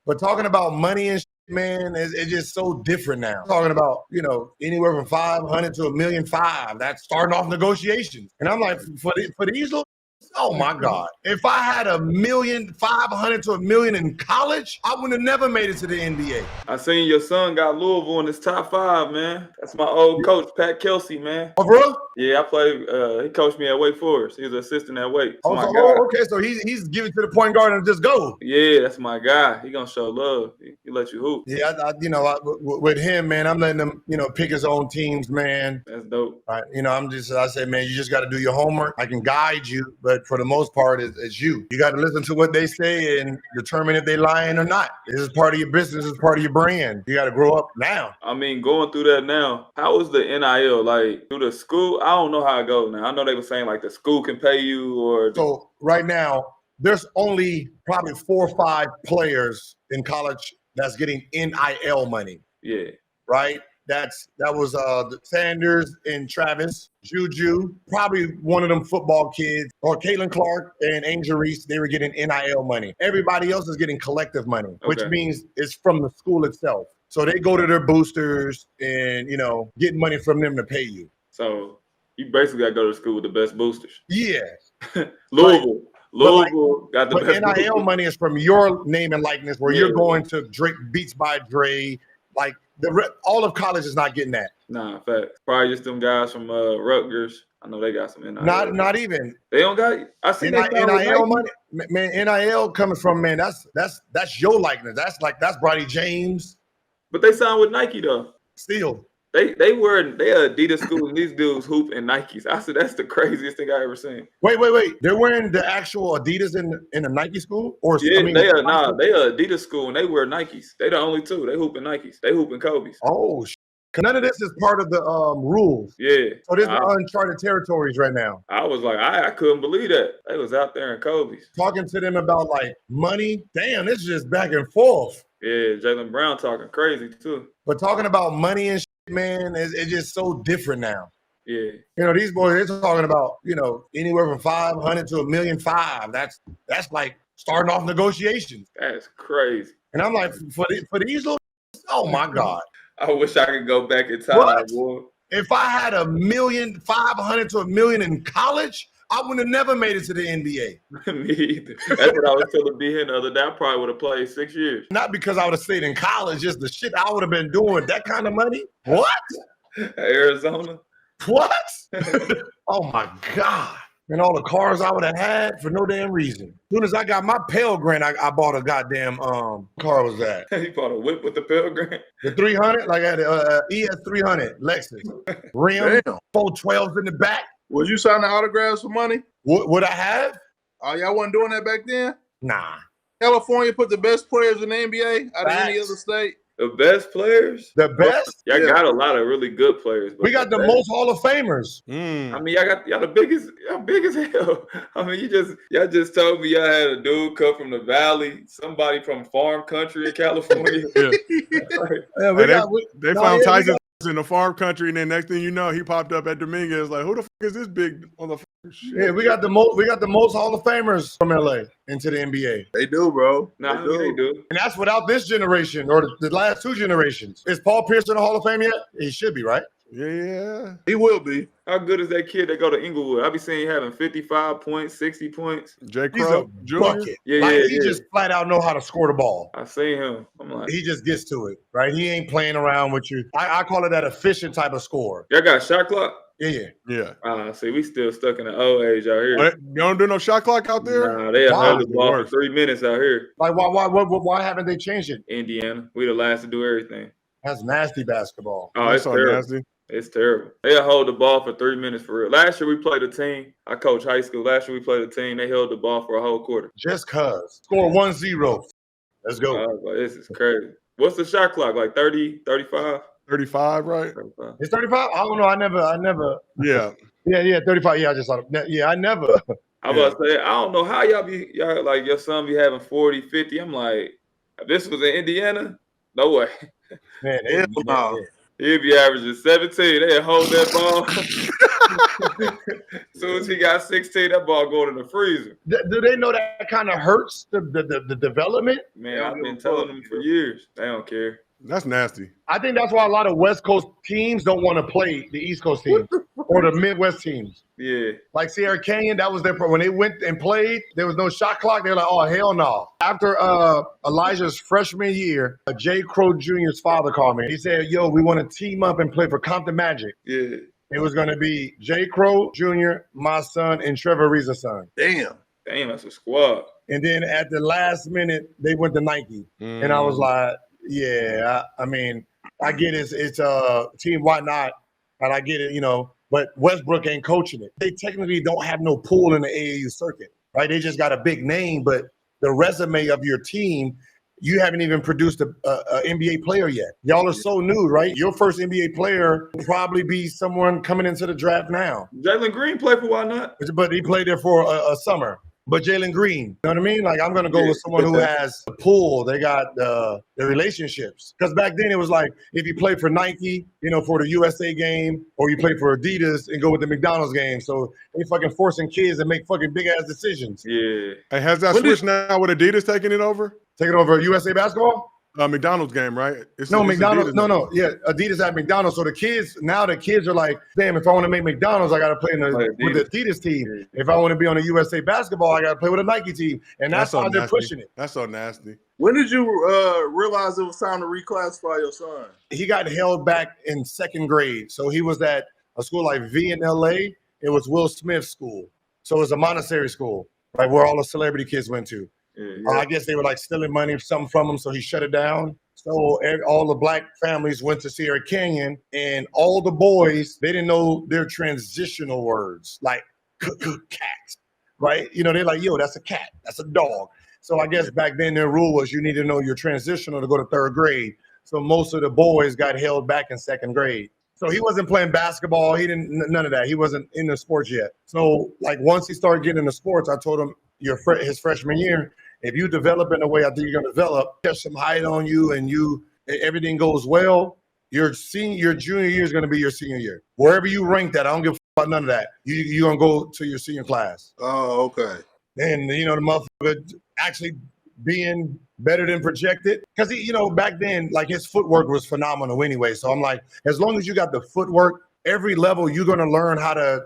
But talking about money and shit, man, it's just so different now. Talking about, anywhere from 500 to 1,000,005. That's starting off negotiations. And I'm like, for these little, oh my God. If I had 1,500,000 to 1,000,000 in college, I would have never made it to the NBA. I seen your son got Louisville in his top 5, man. That's my old coach, Pat Kelsey, man. Oh, bro? Yeah, I played. He coached me at Wake Forest. He was an assistant at Wake. Okay. So he's giving to the point guard and just go. Yeah, that's my guy. He gonna show love. He let you hoop. Yeah, with him, man, I'm letting him, pick his own teams, man. That's dope. I said, man, you just got to do your homework. I can guide you, but for the most part, it's you. You got to listen to what they say and determine if they're lying or not. This is part of your business. This is part of your brand. You got to grow up now. I mean, going through that now, how is the NIL? Like, through the school? I don't know how it goes now. I know they were saying, like, the school can pay you or... So, right now, there's only probably 4 or 5 players in college that's getting NIL money. Yeah. Right? That was Sanders and Travis, Juju, probably one of them football kids, or Caitlin Clark and Angel Reese. They were getting NIL money. Everybody else is getting collective money, which means it's from the school itself. So they go to their boosters and, get money from them to pay you. So you basically got to go to school with the best boosters. Yeah. Louisville got the best NIL boosters. money is from your name and likeness, where you're going to Drake Beats by Dre. Like, all of college is not getting that. Nah, facts. Probably just them guys from Rutgers. I know they got some NIL. Not even. They don't got. I see NIL money. Man, NIL coming from, man. That's your likeness. That's Brodie James. But they signed with Nike though. Still. They Adidas school and these dudes hoop in Nikes. I said that's the craziest thing I ever seen. Wait. They're wearing the actual Adidas in a Nike school? Or yeah, they are Adidas school and they wear Nikes. They the only two. They hoop in Nikes. They hoop in Kobe's. Oh, none of this is part of the rules. Yeah. So this is uncharted territories right now. I was like, I couldn't believe that. They was out there in Kobe's. Talking to them about like money. Damn, this is just back and forth. Yeah, Jaylen Brown talking crazy too. But talking about money and man, it's just so different now. Yeah. These boys, they're talking about, anywhere from 500 to 1,000,005. That's like starting off negotiations. That's crazy. And I'm like, for these little, oh my God. I wish I could go back in time. What? Boy. If I had 1,500,000 to 1,000,000 in college, I would have never made it to the NBA. Me either. That's what I was telling B here the other day. I probably would have played 6 years. Not because I would have stayed in college, just the shit I would have been doing. That kind of money? What? Arizona? What? Oh my God. And all the cars I would have had for no damn reason. As soon as I got my Pell Grant, I bought a goddamn car was that? He bought a whip with the Pell Grant? The 300? Like I had a ES 300 Lexus. Rim, 412s in the back. Was you signing autographs for money? Would I have? Oh, y'all wasn't doing that back then? Nah. California put the best players in the NBA out of any other state. The best players? The best? Y'all got a lot of really good players. We got the most Hall of Famers. I mean, y'all the biggest. Y'all big as hell. I mean, y'all just told me y'all had a dude come from the Valley, somebody from farm country in California. They found Tyson in the farm country, and then next thing you know, he popped up at Dominguez. Like, who the fuck is this big motherfucker? Yeah, we got the most Hall of Famers from LA into the NBA. They do, bro. Nah, they do. And that's without this generation or the last 2 generations. Is Paul Pierce in the Hall of Fame yet? He should be, right? Yeah. He will be. How good is that kid that go to Inglewood? I be seeing having 55 points, 60 points. J. He's Crow a Jr. bucket. Yeah, He just flat out know how to score the ball. I seen him. I'm like, He just gets to it, right? He ain't playing around with you. I call it that efficient type of score. y'all got a shot clock? Yeah. See, we still stuck in the old age out here. You don't do no shot clock out there? Nah, they hold the ball for 3 minutes out here. Like, why haven't they changed it? Indiana, we the last to do everything. That's nasty basketball. Oh, it's so terrible. nasty. It's terrible. They hold the ball for 3 minutes for real. Last year we played a team. I coach high school. Last year we played a team. They held the ball for a whole quarter. Just cuz. Score 1-0. Let's go. I was like, this is crazy. What's the shot clock? Like 30, 35? 35, right? 35. It's 35? I don't know. I never. Yeah. Yeah, 35. Yeah, I just thought. Yeah, I never. I was about to say, I don't know how y'all like your son be having 40, 50. I'm like, if this was in Indiana, no way. Man, He'd be averaging 17. They'd hold that ball. As soon as he got 16, that ball going in the freezer. Do they know that kind of hurts the development? Man, I've been telling them for years. They don't care. That's nasty. I think that's why a lot of West Coast teams don't want to play the East Coast teams or the Midwest teams. Yeah. Like Sierra Canyon, that was their problem. When they went and played, there was no shot clock. They were like, oh, hell no. After Elijah's freshman year, Jay Crow Jr.'s father called me. He said, yo, we want to team up and play for Compton Magic. Yeah. It was going to be Jay Crow Jr., my son, and Trevor Ariza's son. Damn, that's a squad. And then at the last minute, they went to Nike. And I was like, yeah, I mean, I get it's team, why not? And I get it, you know, but Westbrook ain't coaching it. They technically don't have no pull in the AAU circuit, right? They just got a big name, but the resume of your team, you haven't even produced a NBA player yet. Y'all are so new, right? Your first NBA player will probably be someone coming into the draft now. Jalen Green played for why not? But he played there for a summer. But Jalen Green, you know what I mean? Like, I'm going to go with someone who has the pull. They got the relationships. Because back then it was like, if you play for Nike, you know, for the USA game, or you play for Adidas and go with the McDonald's game. So they fucking forcing kids to make fucking big ass decisions. Yeah. Hey, has that switched now with Adidas taking it over? Taking over USA basketball? McDonald's game, right? It's McDonald's. Adidas. Yeah, Adidas at McDonald's. So the kids are like, damn, if I want to make McDonald's, I got to play with the Adidas team. If I want to be on a USA basketball, I got to play with a Nike team. And that's how they're pushing it. That's so nasty. when did you realize it was time to reclassify your son? He got held back in second grade. So he was at a school like V in LA. It was Will Smith's school. So it was a Montessori school, right, where all the celebrity kids went to. I guess they were like stealing money or something from him, so he shut it down. So all the black families went to Sierra Canyon, and all the boys, they didn't know their transitional words, like cat, right? You know, they're like, yo, that's a cat, that's a dog. So I guess back then their rule was you need to know your transitional to go to third grade. So most of the boys got held back in second grade. So he wasn't playing basketball. He didn't, none of that. He wasn't in the sports yet. So like once he started getting into sports, I told him his freshman year, if you develop in the way I think you're going to develop, there's some height on you and everything goes well, your junior year is going to be your senior year. Wherever you rank that, I don't give a fuck about none of that. You're going to go to your senior class. Oh, okay. And, you know, the motherfucker actually being better than projected. Because, back then, like, his footwork was phenomenal anyway. So I'm like, as long as you got the footwork, every level you're going to learn how to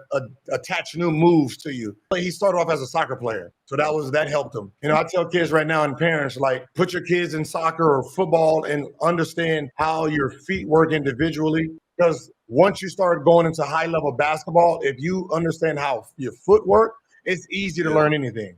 attach new moves to you. He started off as a soccer player. So that helped him. I tell kids right now and parents, like, put your kids in soccer or football and understand how your feet work individually. Because once you start going into high level basketball, if you understand how your foot work, it's easy to learn anything.